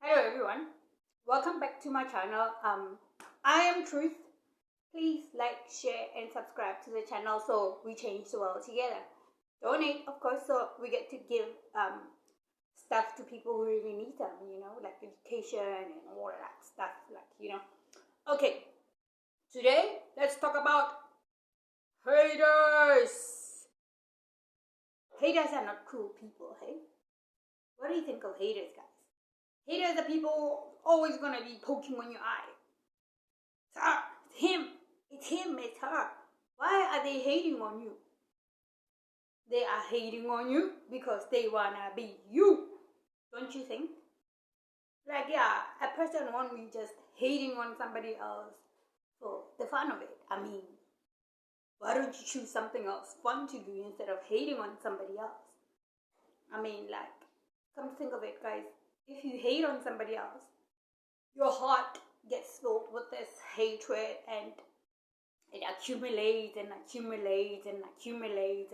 Hello everyone, welcome back to my channel. I am Truth. Please like, share and subscribe to the channel so we change the world together. Donate, of course, so we get to give stuff to people who really need them, like education and all of that stuff, Okay, today let's talk about haters. Haters are not cool people, hey? What do you think of haters, guys? Haters are people always gonna be poking on your eye. It's her, it's him, it's her. Why are they hating on you? They are hating on you because they wanna be you. Don't you think? A person won't be just hating on somebody else for the fun of it. Why don't you choose something else fun to do instead of hating on somebody else? Come to think of it, guys. If you hate on somebody else, your heart gets filled with this hatred and it accumulates and accumulates and accumulates.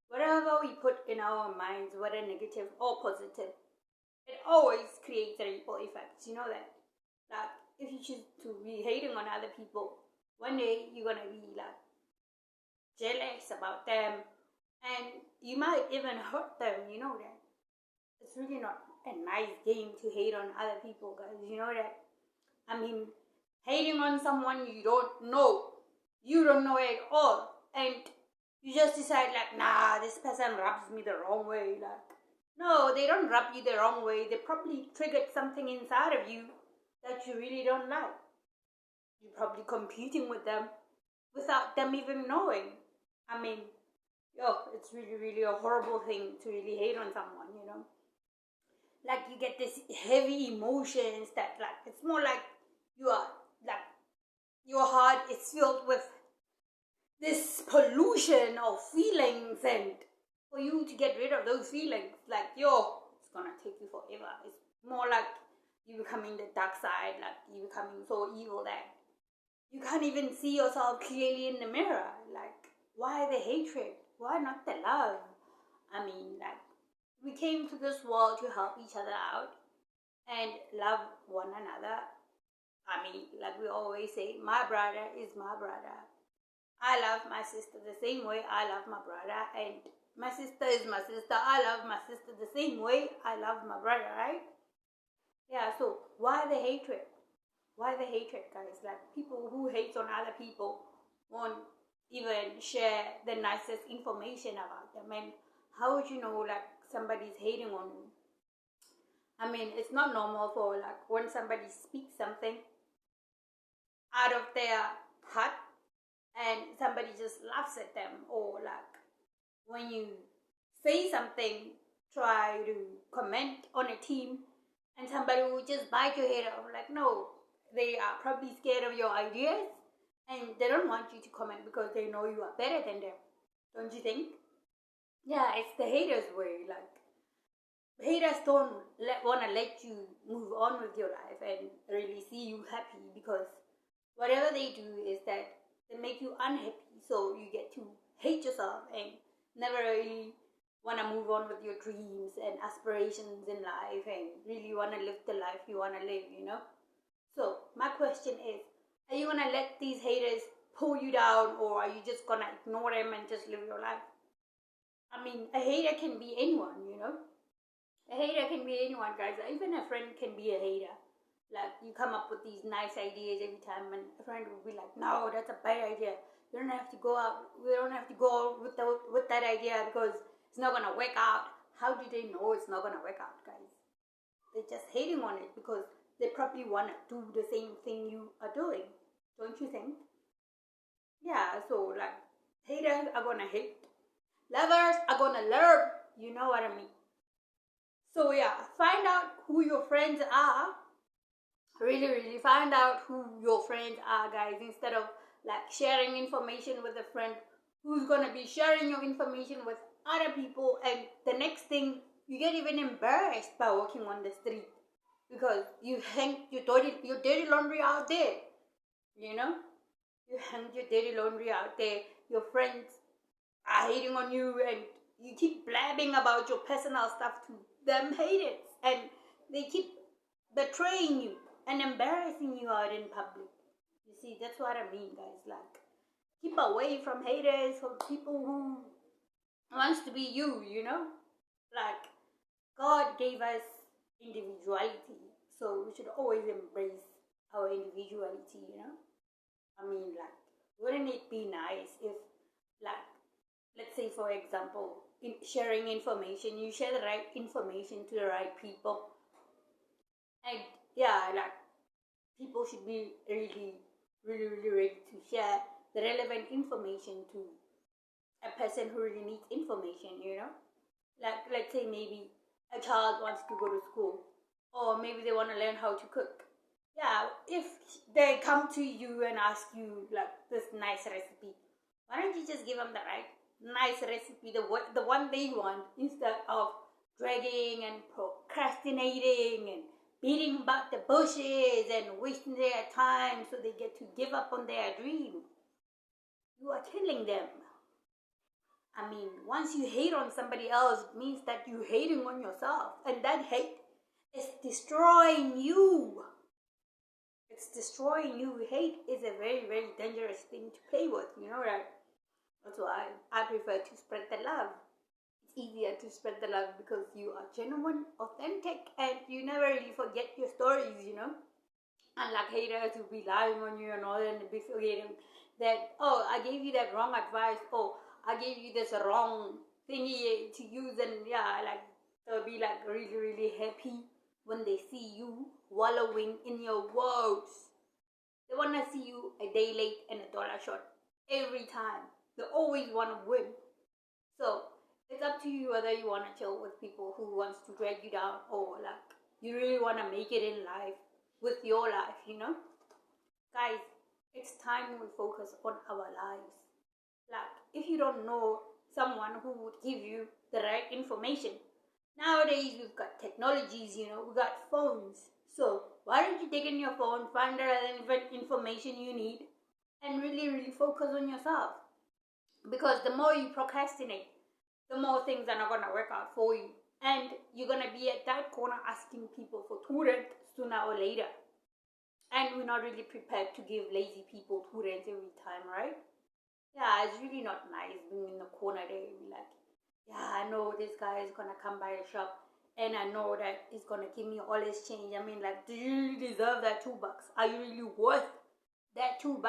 Whatever we put in our minds, whether negative or positive, it always creates a ripple effect. You know that? If you choose to be hating on other people, one day you're gonna be jealous about them and you might even hurt them, you know that? It's really not a nice game to hate on other people, guys. You know that? Hating on someone you don't know at all, and you just decide nah, this person rubs me the wrong way. No, they don't rub you the wrong way. They probably triggered something inside of you that you really don't like. You're probably competing with them without them even knowing. It's really, really a horrible thing to really hate on someone, you get this heavy emotions that it's more like you are your heart is filled with this pollution of feelings, and for you to get rid of those feelings, it's gonna take you forever. It's more like you becoming the dark side, you becoming so evil that you can't even see yourself clearly in the mirror. Why the hatred? Why not the love? We came to this world to help each other out and love one another. We always say, my brother is my brother. I love my sister the same way I love my brother, and my sister is my sister. I love my sister the same way I love my brother, right? Yeah, so why the hatred? Why the hatred, guys? People who hate on other people won't even share the nicest information about them. And how would you know somebody's hating on you? It's not normal for when somebody speaks something out of their heart and somebody just laughs at them, or when you say something, try to comment on a team and somebody will just bite your head off. No, they are probably scared of your ideas and they don't want you to comment because they know you are better than them. Don't you think? Yeah, it's the haters' way. Haters don't want to let you move on with your life and really see you happy, because whatever they do is that they make you unhappy, so you get to hate yourself and never really want to move on with your dreams and aspirations in life and really want to live the life you want to live, So my question is, are you going to let these haters pull you down, or are you just going to ignore them and just live your life? A hater can be anyone, A hater can be anyone, guys. Even a friend can be a hater. You come up with these nice ideas every time and a friend will be like, no, that's a bad idea. You don't have to go out. We don't have to go with that idea because it's not going to work out. How do they know it's not going to work out, guys? They're just hating on it because they probably want to do the same thing you are doing. Don't you think? Yeah, so haters are going to hate. Lovers are going to love. You know what I mean? So yeah, find out who your friends are. Really, really find out who your friends are, guys, instead of sharing information with a friend who's going to be sharing your information with other people, and the next thing you get even embarrassed by walking on the street because you hang your dirty laundry out there, you hang your dirty laundry out there. Your friends are hating on you and you keep blabbing about your personal stuff to them haters, and they keep betraying you and embarrassing you out in public. You see, that's what I mean, guys. Like, keep away from haters, from people who wants to be you, you know? Like, God gave us individuality, so we should always embrace our individuality, you know? I mean, like, wouldn't it be nice if, like, let's say, for example, in sharing information, you share the right information to the right people. And yeah, like, people should be really, really, really ready to share the relevant information to a person who really needs information, you know? Like, let's say maybe a child wants to go to school, or maybe they want to learn how to cook. Yeah, if they come to you and ask you, like, this nice recipe, why don't you just give them the right nice recipe, the one they want, instead of dragging and procrastinating and beating about the bushes and wasting their time so they get to give up on their dream. You are killing them. I mean, once you hate on somebody else, it means that you're hating on yourself. And that hate is destroying you. It's destroying you. Hate is a very, very dangerous thing to play with, you know, right? That's why I prefer to spread the love. It's easier to spread the love because you are genuine, authentic, and you never really forget your stories, you know? Unlike haters who be lying on you and all, and be forgetting that, oh, I gave you that wrong advice, oh, I gave you this wrong thingy to use, and yeah, like, they'll be like really, really happy when they see you wallowing in your woes. They want to see you a day late and a dollar short every time. They always want to win. So it's up to you whether you want to chill with people who wants to drag you down, or like you really want to make it in life with your life, you know? Guys, it's time we focus on our lives. Like, if you don't know someone who would give you the right information, nowadays we've got technologies, you know, we've got phones. So why don't you take in your phone, find the relevant information you need, and really, really focus on yourself? Because the more you procrastinate, the more things are not going to work out for you. And you're going to be at that corner asking people for to rent sooner or later. And we're not really prepared to give lazy people to rent every time, right? Yeah, it's really not nice being in the corner there and be like, yeah, I know this guy is going to come by the shop and I know that he's going to give me all his change. I mean, like, do you really deserve that $2? Are you really worth that $2?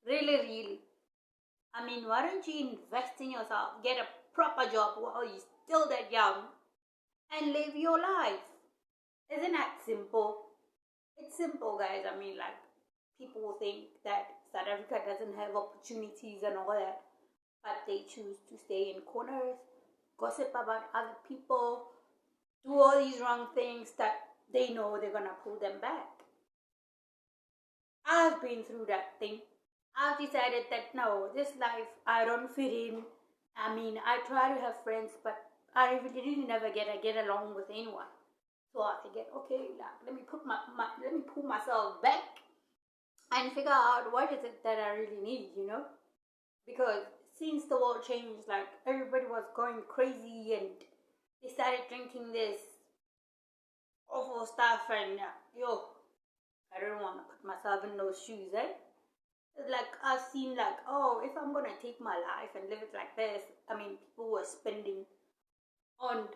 Really, really? I mean, why don't you invest in yourself, get a proper job while you're still that young, and live your life? Isn't that simple? It's simple, guys. I mean, like, people think that South Africa doesn't have opportunities and all that, but they choose to stay in corners, gossip about other people, do all these wrong things that they know they're gonna pull them back. I've been through that thing. I've decided that no, this life I don't fit in. I mean, I try to have friends, but I really never get along with anyone. So I figured, okay, like, let me pull myself back and figure out what is it that I really need, you know? Because since the world changed, like, everybody was going crazy and they started drinking this awful stuff, and I don't want to put myself in those shoes, eh? Like, I've seen, like, oh, if I'm gonna take my life and live it like this, I mean, people were spending on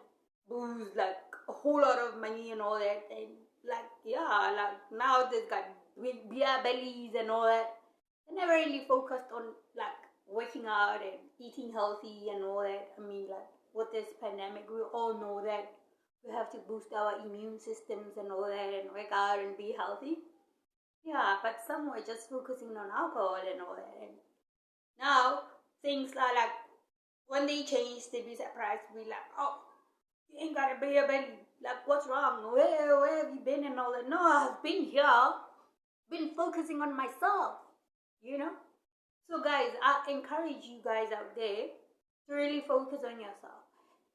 booze, like, a whole lot of money and all that, and, like, yeah, like, now they've got beer bellies and all that. They never really focused on, like, working out and eating healthy and all that. I mean, like, with this pandemic, we all know that we have to boost our immune systems and all that and work out and be healthy. Yeah, but some were just focusing on alcohol and all that. And now things are like, when they change, they be surprised to be like, oh, you ain't got a beer belly. Like, what's wrong? Where have you been and all that? No, I've been here. Been focusing on myself, you know? So guys, I encourage you guys out there to really focus on yourself.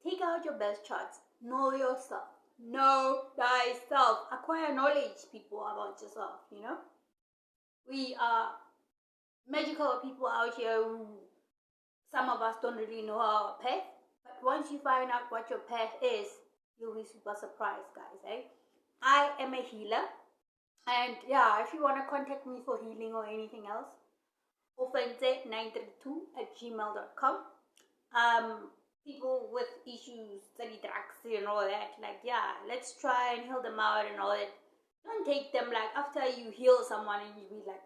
Take out your best shots. Know yourself. Know thyself. Acquire knowledge, people, about yourself, you know? We are magical people out here who, some of us don't really know our path. But once you find out what your path is, you'll be super surprised, guys, eh? I am a healer. And yeah, if you want to contact me for healing or anything else, ofense932@gmail.com. People with issues, study drugs and all that, like, yeah, let's try and heal them out and all that. Don't take them like after you heal someone and you be like,